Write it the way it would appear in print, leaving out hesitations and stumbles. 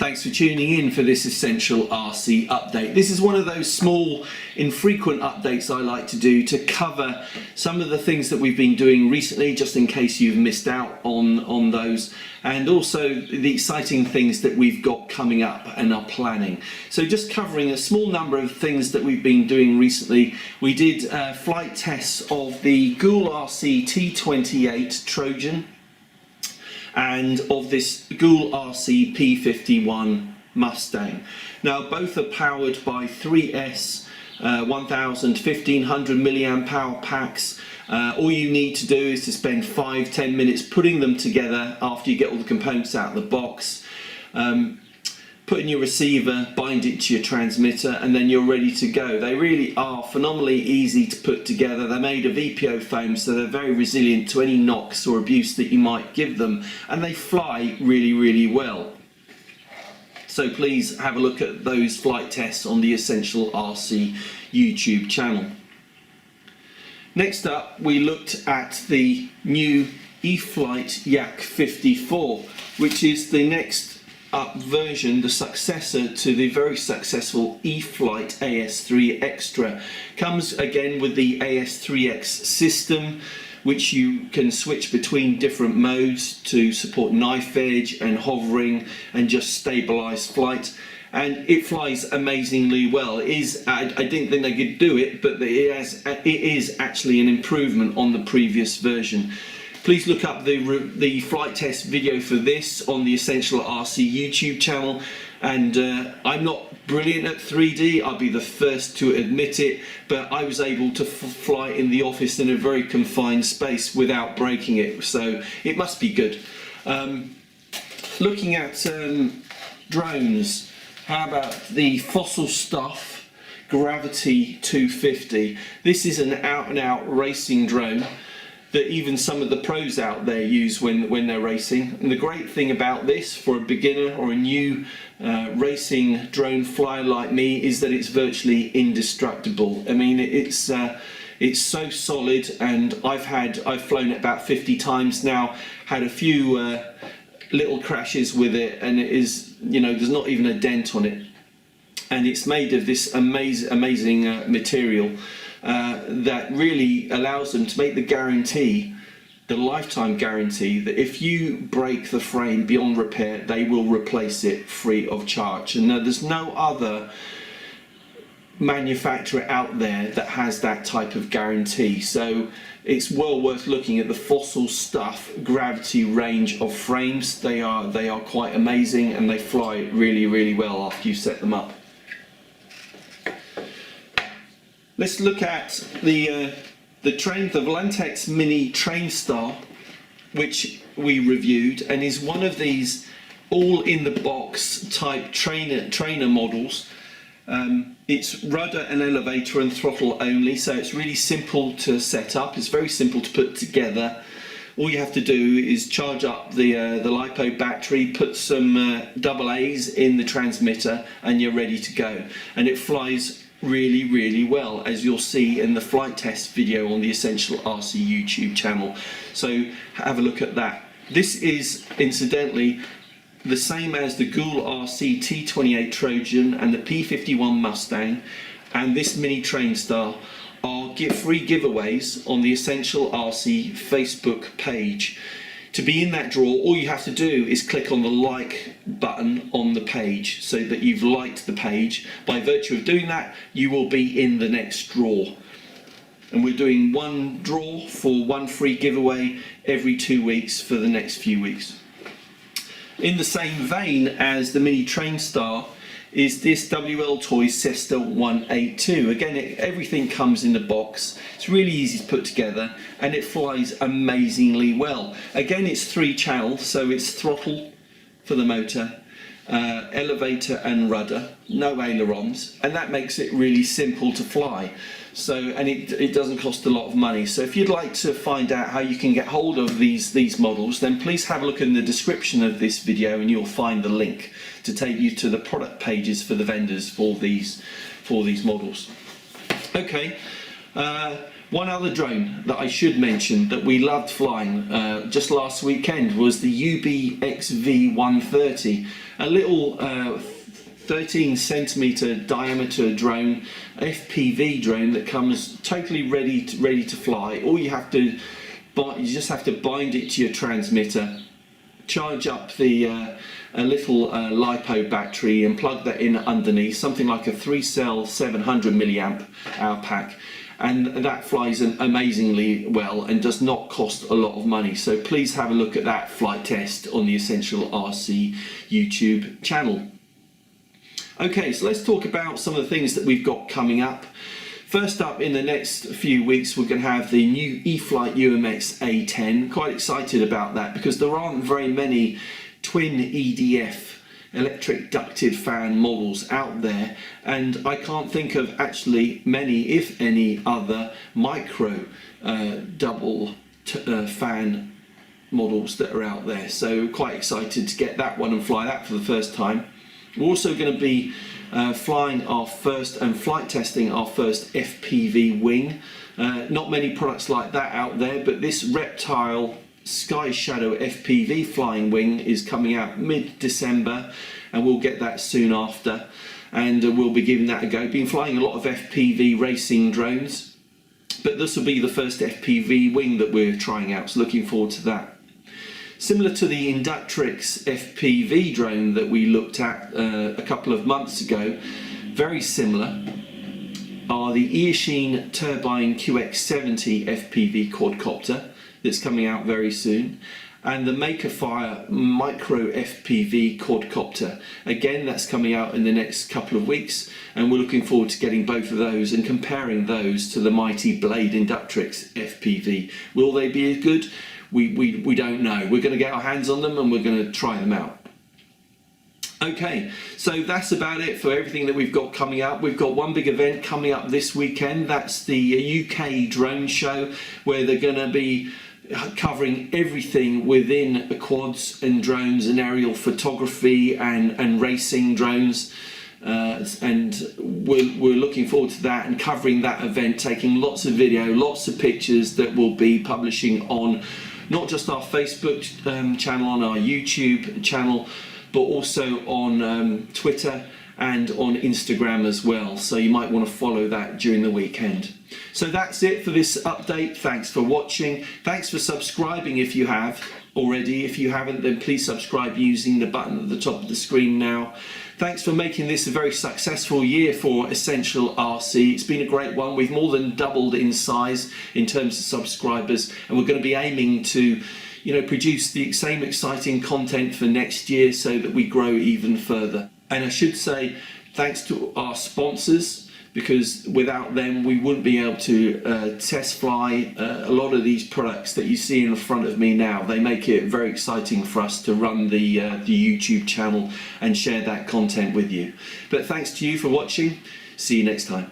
Thanks for tuning in for this Essential RC update. This is one of those small, infrequent updates I like to do to cover some of the things that we've been doing recently, just in case you've missed out on those, and also the exciting things that we've got coming up and are planning. So just covering a small number of things that we've been doing recently. We did flight tests of the GoolRC T28 Trojan and of this GoolRC P51 Mustang. Now both are powered by 3S 1500 milliamp hour packs. All you need to do is to spend 5-10 minutes putting them together after you get all the components out of the box. Put in your receiver, bind it to your transmitter, and then you're ready to go. They really are phenomenally easy to put together. They're made of EPO foam, so they're very resilient to any knocks or abuse that you might give them, and they fly really well. So please have a look at those flight tests on the Essential RC YouTube channel. Next up, we looked at the new EFlite Yak 54, which is the next up version, the successor to the very successful E-flite AS3X. Comes again with the AS3X system, which you can switch between different modes to support knife edge and hovering and just stabilize flight, and it flies amazingly well. I didn't think they could do it, but it is actually an improvement on the previous version. Please look up the flight test video for this on the Essential RC YouTube channel. And I'm not brilliant at 3D, I'll be the first to admit it, but I was able to fly in the office in a very confined space without breaking it, so it must be good. Looking at drones, how about the FossilsStuff Gravity 250? This is an out-and-out racing drone that even some of the pros out there use when they're racing. And the great thing about this for a beginner or a new racing drone flyer like me is that it's virtually indestructible. I mean, it's so solid, and I've flown it about 50 times now, had a few little crashes with it, and it is, you know, there's not even a dent on it. And it's made of this amazing material that really allows them to make the guarantee, the lifetime guarantee, that if you break the frame beyond repair, they will replace it free of charge. And there's no other manufacturer out there that has that type of guarantee. So it's well worth looking at the FossilsStuff Gravity range of frames. They are quite amazing, and they fly really well after you set them up. Let's look at the Volantex Mini Train Star, which we reviewed, and is one of these all-in-the-box type trainer models. It's rudder and elevator and throttle only, so it's really simple to set up. It's very simple to put together. All you have to do is charge up the LiPo battery, put some AA's in the transmitter, and you're ready to go. And it flies really well, as you'll see in the flight test video on the Essential RC YouTube channel. So have a look at that. This is incidentally the same as the GoolRC T28 Trojan and the P51 Mustang, and this Mini Train Star are free giveaways on the Essential RC Facebook page. To be in that draw, all you have to do is click on the like button on the page so that you've liked the page. By virtue of doing that, you will be in the next draw. And we're doing one draw for one free giveaway every 2 weeks for the next few weeks. In the same vein as the Mini Train Star is this WLToys Cessna 182. Again, everything comes in the box. It's really easy to put together, and it flies amazingly well. Again, it's 3 channels, so it's throttle for the motor, elevator and rudder, no ailerons, and that makes it really simple to fly. So, and it doesn't cost a lot of money. So if you'd like to find out how you can get hold of these models, then please have a look in the description of this video, and you'll find the link to take you to the product pages for the vendors for these models. Okay, One other drone that I should mention that we loved flying just last weekend was the Youbi XV-130, a little 13 centimeter diameter drone, FPV drone that comes totally ready to fly. All you have to, you just have to bind it to your transmitter, charge up the a little LiPo battery and plug that in underneath, something like a 3-cell 700 milliamp hour pack, and that flies amazingly well and does not cost a lot of money. So please have a look at that flight test on the Essential RC YouTube channel. Okay, so let's talk about some of the things that we've got coming up. First up, in the next few weeks, we're going to have the new E-flite UMX A-10. Quite excited about that because there aren't very many twin EDF, electric ducted fan models out there, and I can't think of actually many, if any, other micro double fan models that are out there. So quite excited to get that one and fly that for the first time. We're also going to be flying our first and flight testing our first FPV wing. Not many products like that out there, but this Reptile Sky Shadow FPV flying wing is coming out mid-December, and we'll get that soon after, and we'll be giving that a go. Been flying a lot of FPV racing drones, but this will be the first FPV wing that we're trying out, so looking forward to that. Similar to the Inductrix FPV drone that we looked at a couple of months ago, very similar are the Eachine Turbine QX70 FPV quadcopter that's coming out very soon, and the Makerfire micro FPV quadcopter. Again, that's coming out in the next couple of weeks, and we're looking forward to getting both of those and comparing those to the mighty Blade Inductrix FPV. Will they be as good? We don't know. We're going to get our hands on them and we're going to try them out. Okay, so that's about it for everything that we've got coming up. We've got one big event coming up this weekend. That's the UK drone show, where they're going to be covering everything within quads and drones and aerial photography and racing drones. And we're looking forward to that and covering that event, taking lots of video, lots of pictures that we'll be publishing on not just our Facebook channel, on our YouTube channel, but also on Twitter and on Instagram as well. So you might want to follow that during the weekend. So that's it for this update. Thanks for watching. Thanks for subscribing if you have already. If you haven't, then please subscribe using the button at the top of the screen now. Thanks for making this a very successful year for Essential RC. It's been a great one. We've more than doubled in size in terms of subscribers, and we're going to be aiming to produce the same exciting content for next year so that we grow even further. And I should say thanks to our sponsors, because without them we wouldn't be able to test fly a lot of these products that you see in front of me now. They make it very exciting for us to run the YouTube channel and share that content with you. But thanks to you for watching. See you next time.